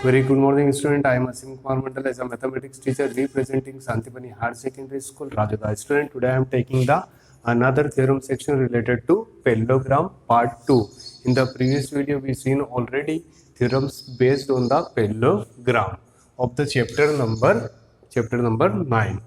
Very good morning, student. I am Asim Kumar Mandal as a mathematics teacher representing Santipani Higher Secondary School, Rajada. Student, today I am taking the another theorem section related to parallelogram part 2. In the previous video, we seen already theorems based on the parallelogram of the chapter number 9.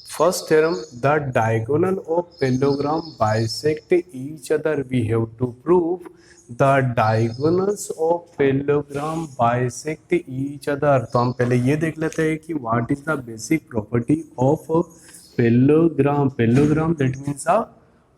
First theorem, the diagonal of parallelogram bisect each other. We have to prove the diagonals of parallelogram bisect each other. तो हम पहले ये देख लेते हैं कि what is the basic property of parallelogram. Parallelogram, that means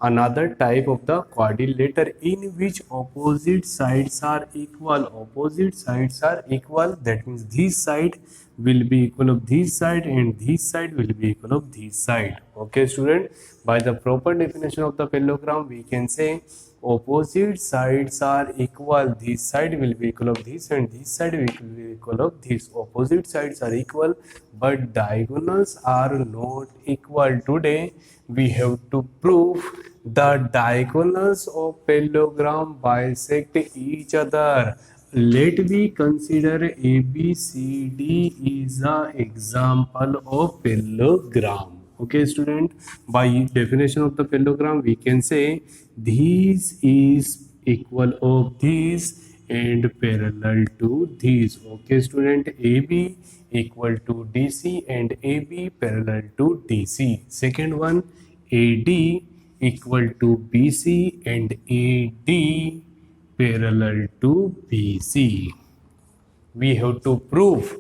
another type of the quadrilateral in which opposite sides are equal. Opposite sides are equal, that means this side will be equal of this side and this side will be equal of this side. Okay student, by the proper definition of the parallelogram we can say opposite sides are equal. This side will be equal of this and this side will be equal of this. Opposite sides are equal but diagonals are not equal. Today we have to prove the diagonals of parallelogram bisect each other. Let me consider ABCD is an example of parallelogram. Okay student, by definition of the parallelogram we can say this is equal of this and parallel to this. Okay student, AB equal to DC and AB parallel to DC. Second one, AD equal to BC and AD parallel to BC. We have to prove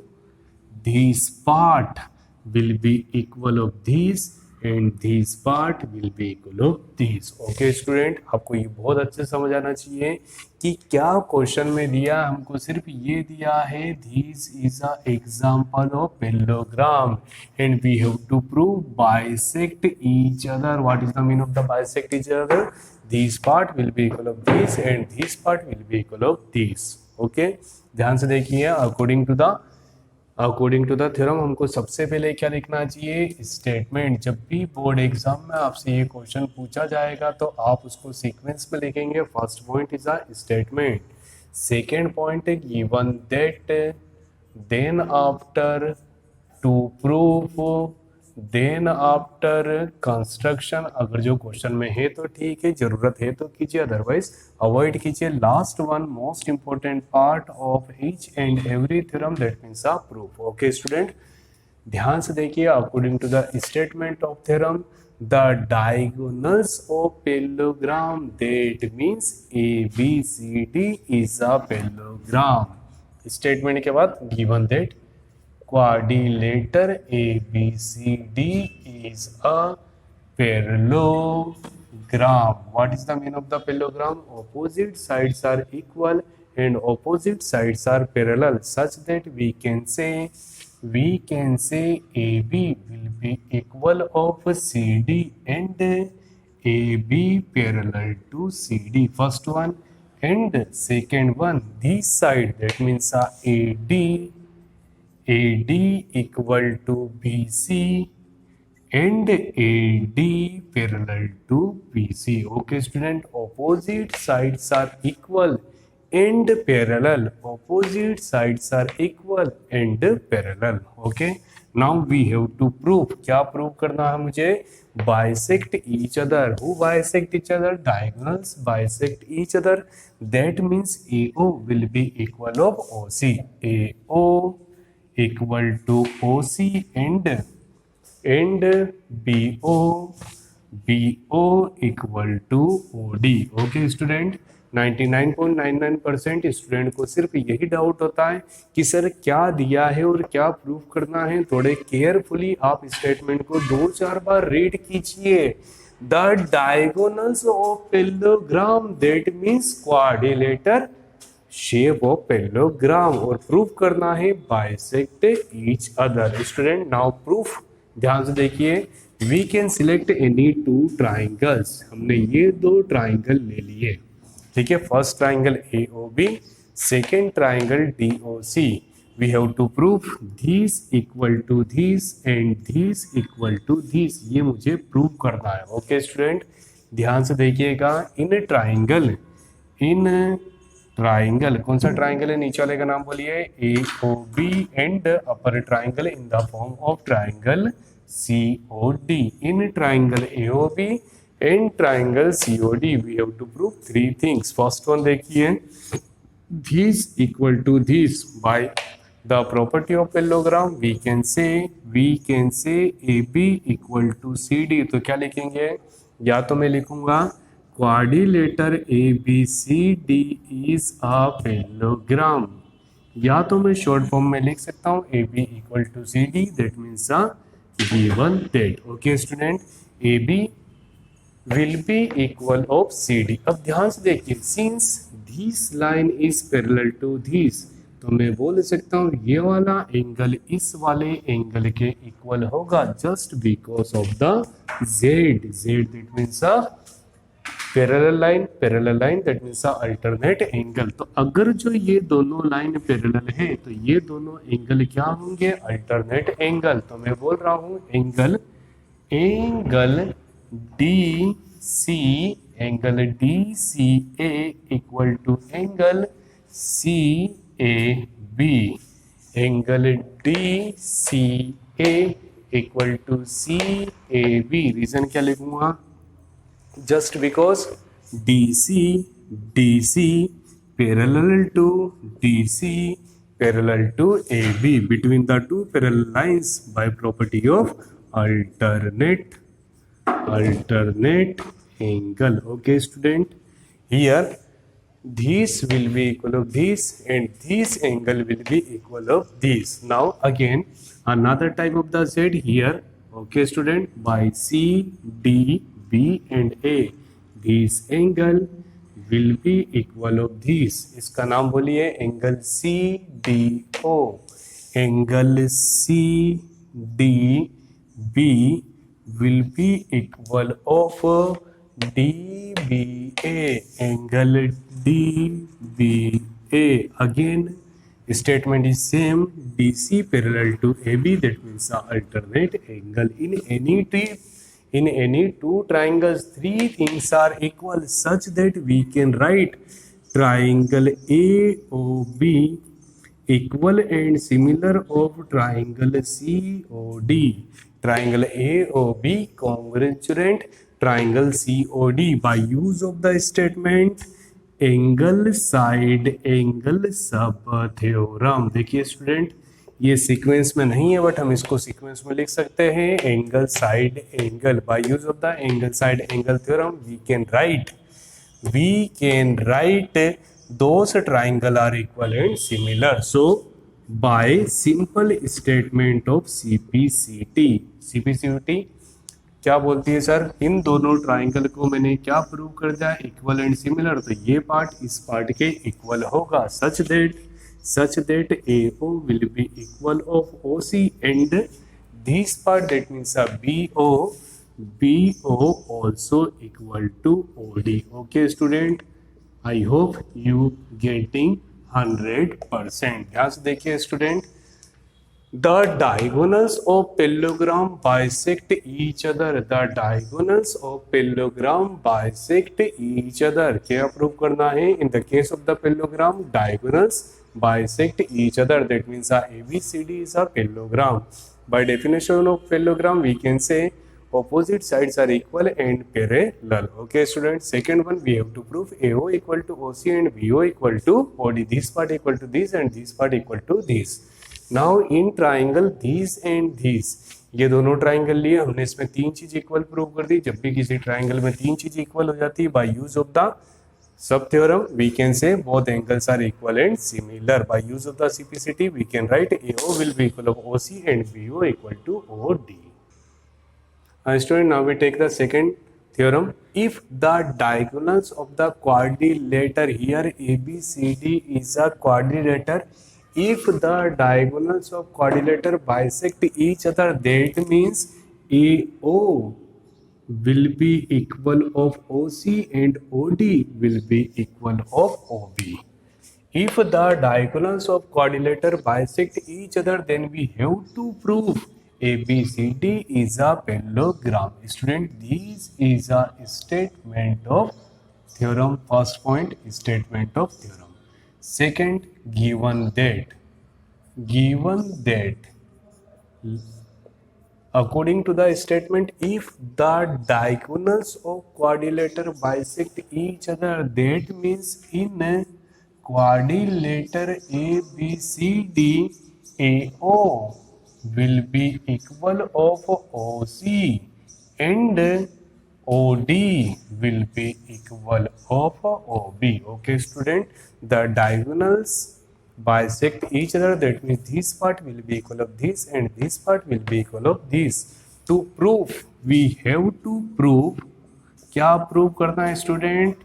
this part will be equal of this and this part will be equal of this. Okay student, आपको ये बहुत अच्छे समझ आना चाहिए कि क्या question में दिया, हमको सिर्फ ये दिया है this is a example of parallelogram and we have to prove bisect each other. What is the meaning of the bisect each other? This part will be equal of this and this part will be equal of this. Okay, ध्यान से देखिए, according to the theorem हमको सबसे पहले क्या लिखना चाहिए? Statement. जब भी बोर्ड एग्जाम में आपसे ये क्वेश्चन पूछा जाएगा तो आप उसको सीक्वेंस में लिखेंगे. First point is a statement, second point given that, then after to proof, then after construction. अगर जो क्वेश्चन में है तो ठीक है, जरूरत है तो कीजिए, अदरवाइज अवॉइड कीजिए. Last one most important part of each and every theorem, that means a proof. Okay student, ध्यान से देखिए. According to the statement of theorem, the diagonals of parallelogram, that means ABCD is a parallelogram. Statement के बाद given that quadrilateral ABCD is a parallelogram. What is the meaning of the parallelogram? Opposite sides are equal and opposite sides are parallel, such that we can say AB will be equal of CD and AB parallel to CD. First one, and second one, this side, that means AD equal to BC and AD parallel to BC. Okay student, opposite sides are equal and parallel. Opposite sides are equal and parallel. Okay, now we have to prove. क्या prove करना है मुझे? Bisect each other. Who bisect each other? Diagonals bisect each other. That means AO will be equal of OC. AO equal to OC and BO equal to OD. Okay student, 99.99% student को सिर्फ यही doubt होता है कि sir क्या दिया है और क्या प्रूफ करना है. थोड़े केयरफुली आप स्टेटमेंट को 2-4 बार रीड कीजिए. The diagonals of parallelogram, that means quadrilateral shape of parallelogram, और प्रूफ करना है bisect each other. Student, now proof. ध्यान से देखिए. We can select any two triangles. हमने ये 2 ट्राइंगल ले लिए, ठीक है. First triangle AOB, second triangle DOC. We have to proof this equal to this and this equal to this. ये मुझे प्रूफ करना है. ओके स्टूडेंट, ध्यान से देखिएगा. इन ट्राइंगल, कौन सा ट्राइंगल है, नीचे वाले का नाम बोलिए, A O B and upper triangle in the form of triangle C O D. In triangle A O B and triangle C O D we have to prove three things. First one देखिए, this equal to this by the property of parallelogram we can say AB equal to CD। तो क्या लिखेंगे, या तो मैं लिखूंगा quadrilateral ABCD is a parallelogram, या तो मैं शॉर्ट फॉर्म में लिख सकता हूँ AB equal to CD, that means a given that। okay student, AB will be equal of CD। अब ध्यान से देखिए, since this line is parallel to this, तो मैं बोल सकता हूँ ये वाला एंगल इस वाले एंगल के इक्वल होगा just because of the Z that means a parallel line that means a alternate angle। तो अगर जो ये दोनों लाइन पैरेलल है तो ये दोनों एंगल क्या होंगे, अल्टरनेट एंगल। तो मैं बोल रहा हूँ angle DCA equal to angle CAB, angle DCA equal to CAB। Reason क्या लिखूंगा, just because DC parallel to DC parallel to AB between the two parallel lines by property of alternate angle। okay student, here this will be equal of this and this angle will be equal of this। now again another type of the Z here, okay student, by C D B and A this angle will be equal of this। इसका नाम बोलिए angle CDO, angle CDB will be equal of DBA, angle DBA। again statement is same, DC parallel to AB, that means a alternate angle। in any two triangles three things are equal such that we can write triangle AOB equal and similar of triangle COD, triangle AOB congruent triangle COD by use of the statement angle side angle सब theorem. देखिए student, ये sequence में नहीं है but हम इसको sequence में लिख सकते हैं, angle side angle by use of the angle side angle theorem we can write those triangle are equal and similar. So by simple statement of CPCT क्या बोलती है सर, इन दोनों ट्राइंगल को मैंने क्या प्रूव कर दिया, इक्वल एंड सिमिलर। तो ये पार्ट इस पार्ट के इक्वल होगा such that AO will be equal of OC and this part that means a BO also equal to OD। okay student, I hope you getting 100%। ध्यान से देखिए student, the diagonals of parallelogram bisect each other, the diagonals of parallelogram bisect each other। क्या prove करना है, in the case of the parallelogram diagonals bisect each other, that means ABCD is a parallelogram। by definition of parallelogram we can say opposite sides are equal and parallel। okay students, second one we have to prove AO equal to OC and BO equal to OD, this part equal to this and this part equal to this। Now in triangle this and this, ये दोनों triangle लिए हमने, इसमें तीन चीज equal prove कर दी। जब भी किसी ट्राइंगल में तीन चीज इक्वल हो जाती है by use of the sub theorem we can say both angles are equal and similar. By use of the CPCT we can write AO will be equal of OC and BO equal to OD। Student, now we take the second theorem। if the diagonals of the quadrilateral here ABCD is a quadrilateral, if the diagonals of quadrilateral bisect each other, that means AO will be equal of OC and OD will be equal of OB। if the diagonals of quadrilateral bisect each other, then we have to prove ABCD is a parallelogram। student, this is a statement of theorem, first point statement of theorem। Second, given that according to the statement, if the diagonals of quadrilateral bisect each other, that means in a quadrilateral ABCD, AO will be equal of OC and OD will be equal of OB. Okay, student, the diagonals bisect each other, that means this part will be equal of this and this part will be equal of this. To prove, we have to prove, क्या prove करना है student?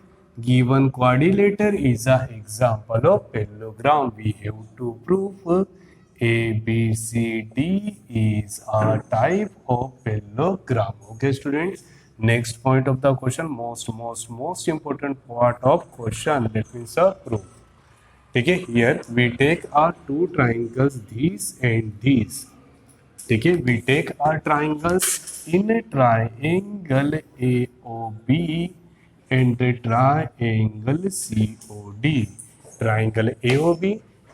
Given quadrilateral is a example of parallelogram. We have to prove ABCD is a type of parallelogram. Okay, students. Next point of the question, most important part of question. That means a proof. ठीक है, here we take our two triangles, these and these. ठीक है, we take our triangles in a triangle AOB and a triangle COD. Triangle AOB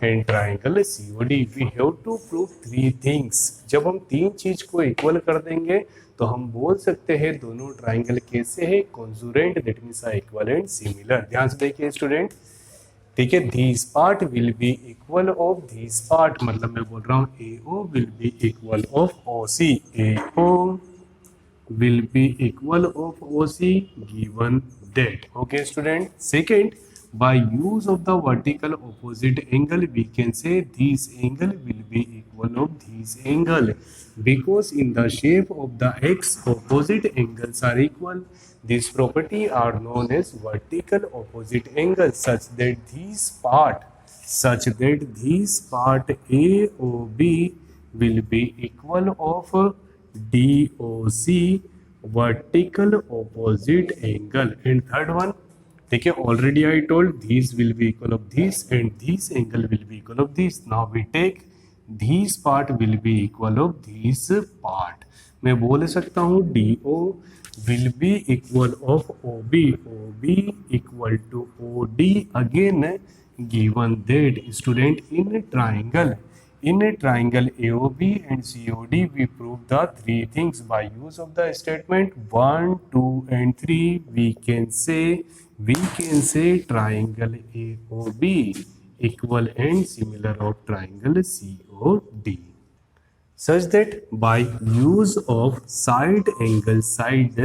and triangle COD. We have to prove three things. जब हम तीन चीज को equal कर देंगे तो हम बोल सकते हैं दोनों ट्राइंगल कैसे है, congruent, that means equivalent, similar. ध्यान से देखिए स्टूडेंट. ठीक है, this part will be equal of this part, मतलब मैं बोल रहा हूँ AO will be equal of OC. AO will be equal of OC given that. Okay, student. Second, by use of the vertical opposite angle, we can say this angle will be equal of this angle, because in the shape of the x, opposite angles are equal. These property are known as vertical opposite angles, such that this part AOB will be equal of DOC, vertical opposite angle. And third one, ठीक है, already I told this will be equal of this and this angle will be equal of this. Now we take this part will be equal of this part. मैं बोल सकता हूँ DO will be equal of OB equal to OD. Again, given that student in a triangle AOB and COD, we prove the three things by use of the statement 1, 2 and 3. We can say triangle AOB equal and similar of triangle COD, such that by use of side angle side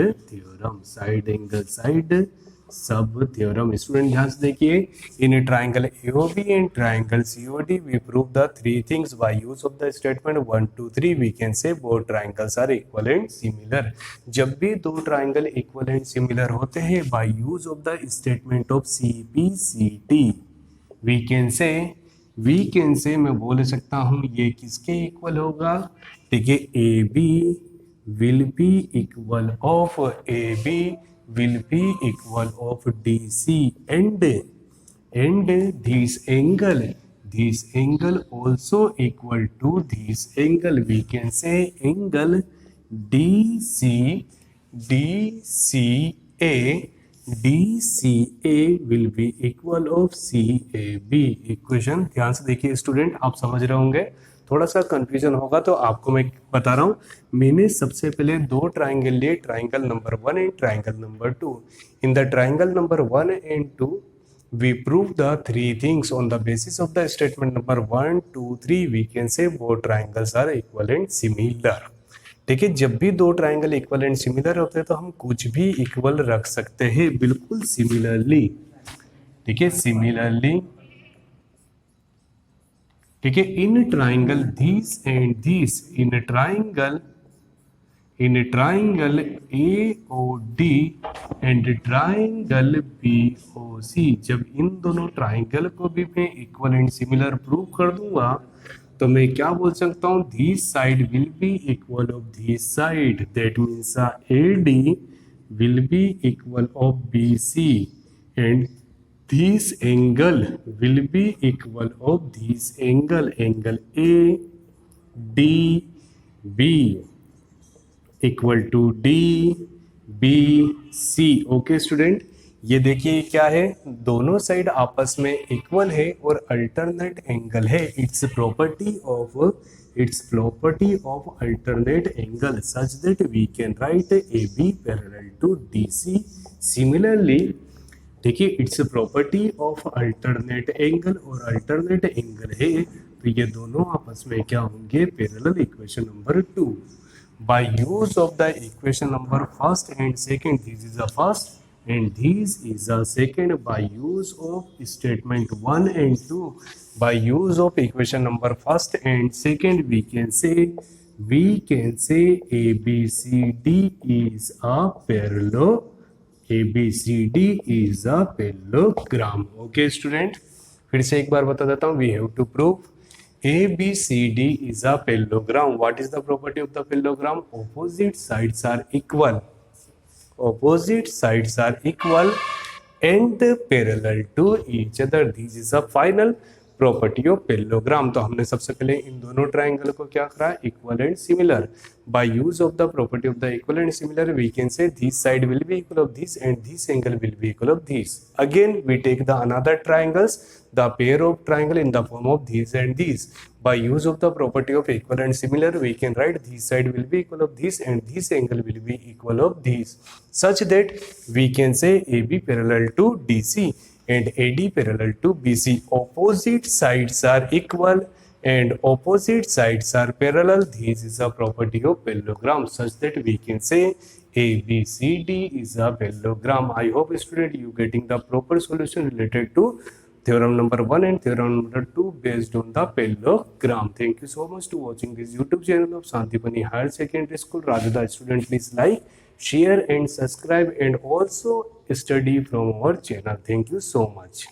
sub theorem. Student ध्यान से देखिए, in triangle AOB and triangle COD we prove the three things by use of the statement 1, 2, 3. We can say both triangles are equal and similar. जब भी दो triangle equal and similar होते हैं by use of the statement of CPCT, we can say मैं बोल सकता हूँ ये किसके इक्वल होगा. ठीक है, AB will be equal of DC and this angle also equal to this angle. We can say angle DCA will be equal of CAB. Equation ध्यान से देखिए स्टूडेंट, आप समझ रहे होंगे. थोड़ा सा कंफ्यूजन होगा तो आपको मैं बता रहा हूँ. मैंने सबसे पहले दो ट्राइंगल लिए, triangle number 1 and triangle number 2. In the triangle number 1 and 2 we prove the three things on the basis of the statement number 1, 2, 3. we can say both triangles are equal and similar. ठीक है, जब भी दो triangle equal and similar होते हैं तो हम कुछ भी इक्वल रख सकते हैं, बिल्कुल सिमिलरली. ठीक है, सिमिलरली. ठीक है, in triangle this and this, in triangle AOD and triangle BOC, जब इन दोनों ट्राइंगल को भी मैं इक्वल एंड सिमिलर प्रूव कर दूंगा तो मैं क्या बोल सकता हूँ, this side will be equal of this side. That means AD will be equal of BC and this angle will be equal of this angle ADB equal to DBC. Okay student, ये देखिए क्या है, दोनों side आपस में equal है और alternate angle है। It's property of alternate angle such that we can write A B parallel to D C. Similarly देखिए, it's property of alternate angle, और अल्टरनेट एंगल है तो ये दोनों आपस में क्या होंगे, parallel. Equation number 2, by use of the equation number first and second, this is the first and this is the second. By use of statement 1 and 2, by use of equation number first and second, we can say ABCD is a parallel, ABCD is a parallelogram. Okay student, फिर से एक बार बता देता हूँ, we have to prove ABCD is a parallelogram. What is the property of the parallelogram? Opposite sides are equal. Opposite sides are equal and parallel to each other. This is a final property of parallelogram. तो हमने सबसे पहले इन दोनों triangle को क्या करा, equal and similar. By use of the property of the equal and similar, we can say this side will be equal of this and this angle will be equal of this. Again, we take the another triangles, the pair of triangle in the form of these and these. By use of the property of equal and similar, we can write this side will be equal of this and this angle will be equal of this, such that we can say AB parallel to DC and AD parallel to BC. Opposite sides are equal and opposite sides are parallel. This is a property of parallelogram, such that we can say ABCD is a parallelogram. I hope student you getting the proper solution related to theorem number 1 and theorem number 2 based on the parallelogram. Thank you so much to watching this YouTube channel of Santipani Higher Secondary School, Rajada. Student, please like, share and subscribe and also study from our channel. Thank you so much.